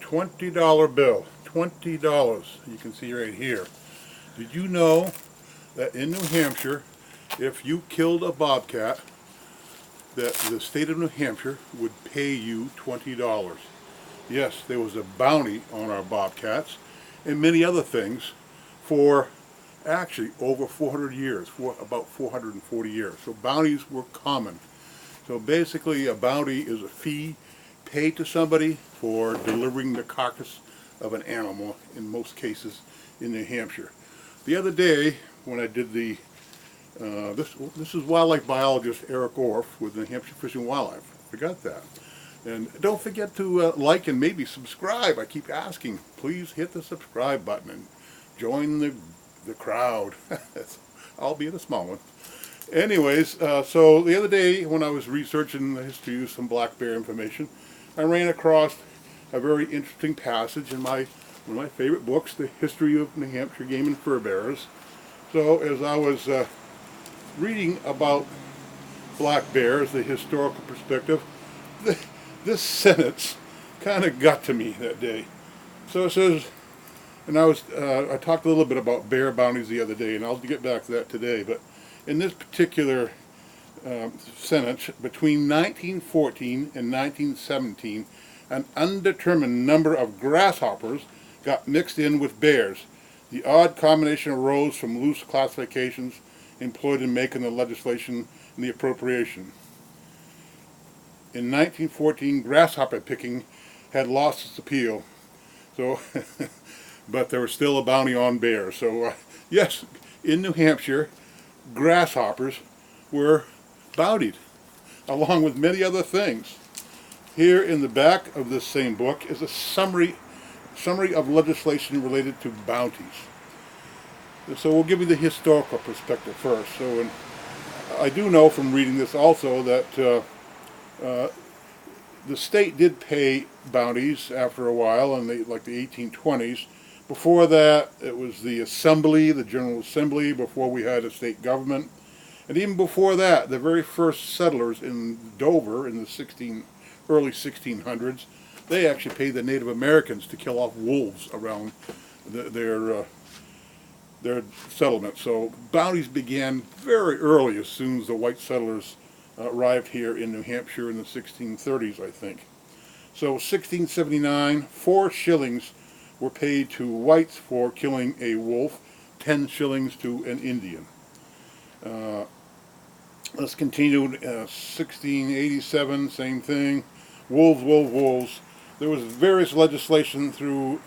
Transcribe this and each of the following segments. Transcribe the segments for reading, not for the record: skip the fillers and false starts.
$20 bill. $20. You can see right here. Did you know that in New Hampshire, if you killed a bobcat, that the state of New Hampshire would pay you $20? Yes, there was a bounty on our bobcats and many other things for actually over 400 years, for about 440 years. So bounties were common. So basically a bounty is a fee paid to somebody for delivering the carcass of an animal, in most cases in New Hampshire. The other day when I did the, this is wildlife biologist Eric Orff with New Hampshire Fish and Wildlife. I forgot that. And don't forget to like and maybe subscribe. I keep asking. Please hit the subscribe button and join the crowd. Albeit a small one. Anyways, so the other day when I was researching the history of some black bear information, I ran across a very interesting passage in one of my favorite books, The History of New Hampshire Game and Fur Bearers. So as I was reading about black bears, the historical perspective, this sentence kind of got to me that day. So it says, and I talked a little bit about bear bounties the other day, and I'll get back to that today, but in this particular sentence, between 1914 and 1917, an undetermined number of grasshoppers got mixed in with bears. The odd combination arose from loose classifications employed in making the legislation and the appropriation. In 1914, grasshopper picking had lost its appeal, so but there was still a bounty on bears. So yes, in New Hampshire, grasshoppers were bountied, along with many other things. Here in the back of this same book is a summary of legislation related to bounties. So we'll give you the historical perspective first. So I do know from reading this also that the state did pay bounties after a while, in like the 1820s. Before that, it was the Assembly, the General Assembly, before we had a state government. And even before that, the very first settlers in Dover in the early 1600s, they actually paid the Native Americans to kill off wolves around their settlement. So bounties began very early, as soon as the white settlers arrived here in New Hampshire in the 1630s, I think. So 1679, 4 shillings were paid to whites for killing a wolf, 10 shillings to an Indian. Let's continue. 1687, same thing. Wolves. There was various legislation through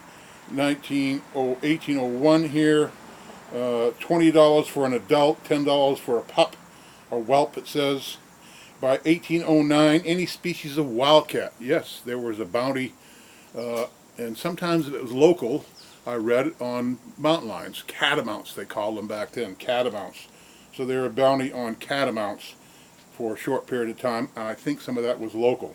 1801 here. $20 for an adult, $10 for a pup, or whelp it says. By 1809, any species of wildcat. Yes, there was a bounty, and sometimes it was local. I read on mountain lions, catamounts they called them back then, catamounts. So there were a bounty on catamounts for a short period of time, and I think some of that was local.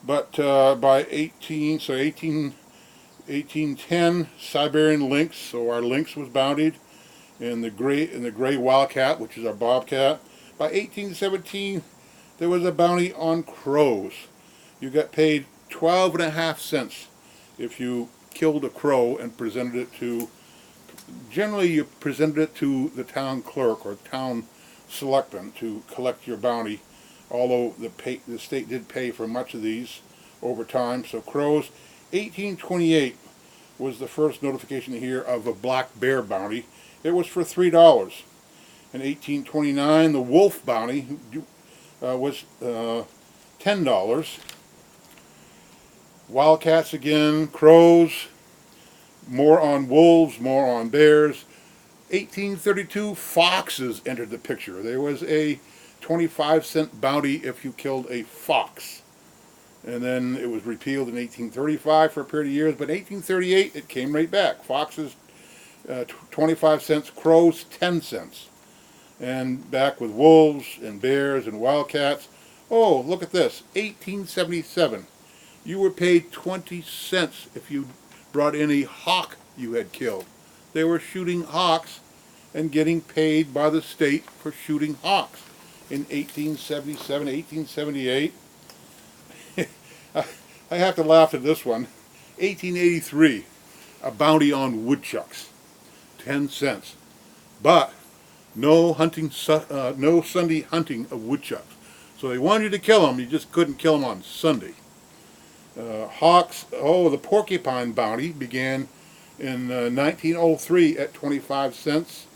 But by 1810, Siberian lynx, so our lynx was bountied, and the gray wildcat, which is our bobcat. By 1817, there was a bounty on crows. You got paid 12.5 cents if you killed a crow and presented it to, generally you presented it to the town clerk or town selectman to collect your bounty, although the state did pay for much of these over time. So crows. 1828 was the first notification here of a black bear bounty. It was for $3. In 1829, the wolf bounty was $10. Wildcats again, crows, more on wolves, more on bears. 1832, foxes entered the picture. There was a 25-cent bounty if you killed a fox. And then it was repealed in 1835 for a period of years, but 1838 it came right back. Foxes, 25 cents, crows, 10 cents. And back with wolves and bears and wildcats. Oh, look at this, 1877. You were paid 20 cents if you brought in a hawk you had killed. They were shooting hawks and getting paid by the state for shooting hawks. In 1877, 1878, I have to laugh at this one. 1883, a bounty on woodchucks, 10 cents. But no no Sunday hunting of woodchucks. So they wanted you to kill them, you just couldn't kill them on Sunday. Hawks, the porcupine bounty began in 1903 at 25 cents.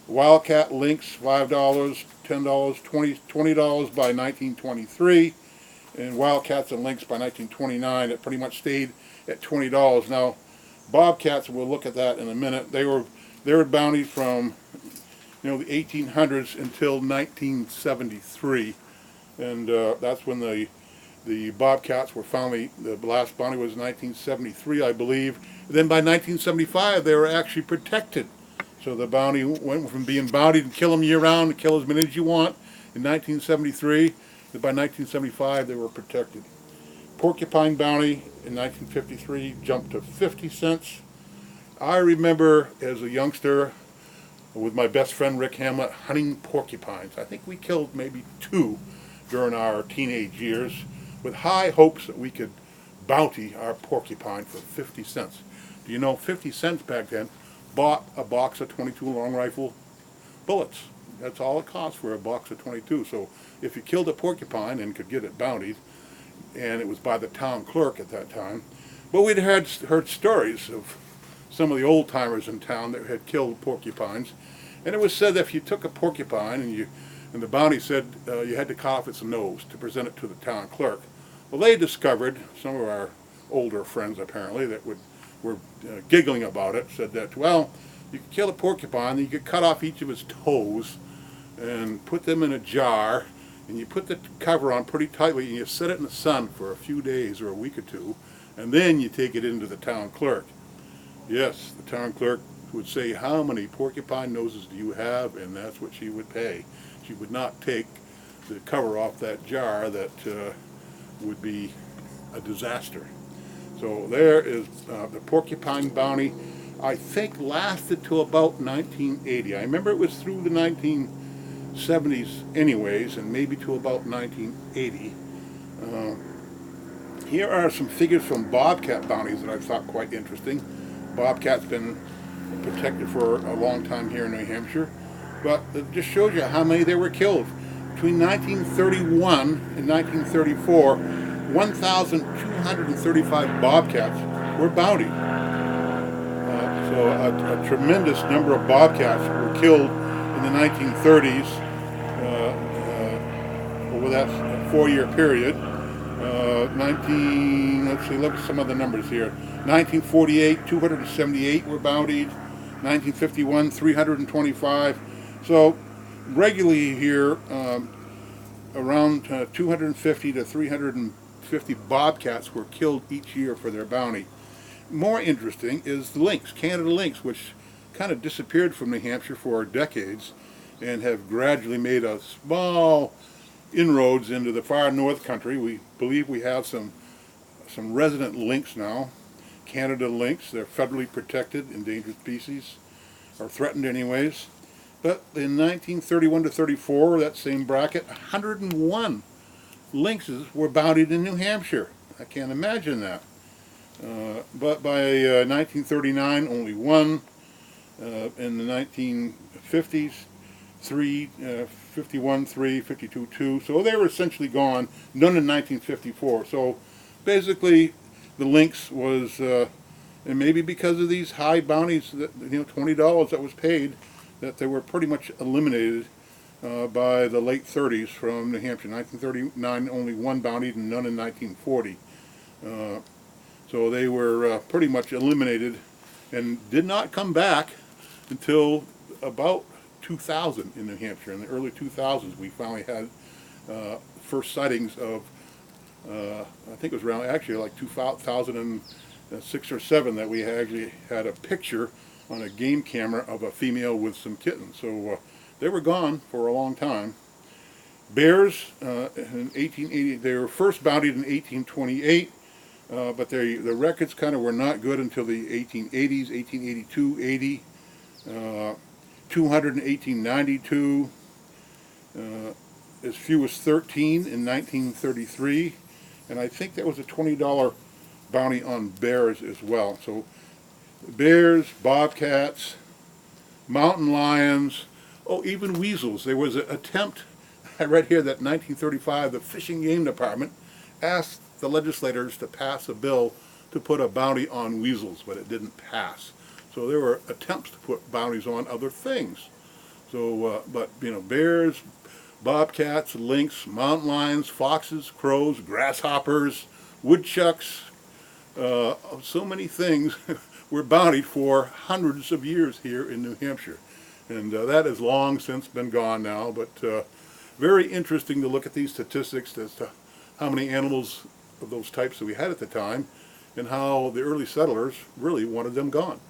Wildcat lynx, $5, $10, $20 by 1923. And wildcats and lynx by 1929, it pretty much stayed at $20. Now, bobcats, we'll look at that in a minute. They were bounties from the 1800s until 1973, and that's when the bobcats were finally, the last bounty was 1973, I believe. And then by 1975, they were actually protected. So the bounty went from being bountied and kill them year round, to kill as many as you want in 1973. By 1975, they were protected. Porcupine bounty in 1953 jumped to 50 cents. I remember as a youngster with my best friend Rick Hamlet hunting porcupines. I think we killed maybe 2 during our teenage years with high hopes that we could bounty our porcupine for 50 cents. Do you know 50 cents back then bought a box of 22 long rifle bullets? That's all it cost for a box of 22. So if you killed a porcupine and could get it bountied, and it was by the town clerk at that time, but we'd heard stories of some of the old timers in town that had killed porcupines, and it was said that if you took a porcupine and the bounty said you had to cut off its nose to present it to the town clerk. Well, they discovered, some of our older friends apparently that were giggling about it, said that, well, you could kill a porcupine and you could cut off each of its toes and put them in a jar, and you put the cover on pretty tightly and you set it in the sun for a few days or a week or 2, and then you take it into the town clerk. Yes, the town clerk would say, how many porcupine noses do you have? And that's what she would pay. She would not take the cover off that jar. That would be a disaster. So there is the porcupine bounty. I think lasted till about 1980. I remember it was through the 1970s anyways, and maybe to about 1980. Here are some figures from bobcat bounties that I thought quite interesting. Bobcat's been protected for a long time here in New Hampshire, but it just shows you how many there were killed. Between 1931 and 1934, 1,235 bobcats were bountied. So a tremendous number of bobcats were killed in the 1930s over that 4-year period. Let's see, look at some of the numbers here. 1948, 278 were bountied. 1951, 325. So regularly here, around 250 to 350 bobcats were killed each year for their bounty. More interesting is the lynx, Canada lynx, which kind of disappeared from New Hampshire for decades and have gradually made a small inroads into the far north country. We believe we have some resident lynx now. Canada lynx, they're federally protected, endangered species, or threatened anyways. But in 1931 to 34, that same bracket, 101 lynxes were bountied in New Hampshire. I can't imagine that. But by 1939, only 1. In the 1950s, 3, 51, 3, 52, 2. So they were essentially gone. None in 1954. So basically, the lynx was, and maybe because of these high bounties, that $20 that was paid, that they were pretty much eliminated by the late 30s from New Hampshire. 1939, only 1 bounty, and none in 1940. So they were pretty much eliminated and did not come back until about 2000 in New Hampshire. In the early 2000s, we finally had first sightings of, I think it was around actually like 2006 or 7 that we actually had a picture on a game camera of a female with some kittens. So they were gone for a long time. Bears in 1880, they were first bountied in 1828, but the records kind of were not good until the 1880s, 1882, 80, 200 in 1892, as few as 13 in 1933, and I think that was a $20 bounty on bears as well. So bears, bobcats, mountain lions, oh, even weasels. There was an attempt, I read here that in 1935 the Fish and Game Department asked the legislators to pass a bill to put a bounty on weasels, but it didn't pass. So there were attempts to put bounties on other things. So, but you know, bears, bobcats, lynx, mountain lions, foxes, crows, grasshoppers, woodchucks, so many things were bountied for hundreds of years here in New Hampshire. And that has long since been gone now, but very interesting to look at these statistics as to how many animals of those types that we had at the time and how the early settlers really wanted them gone.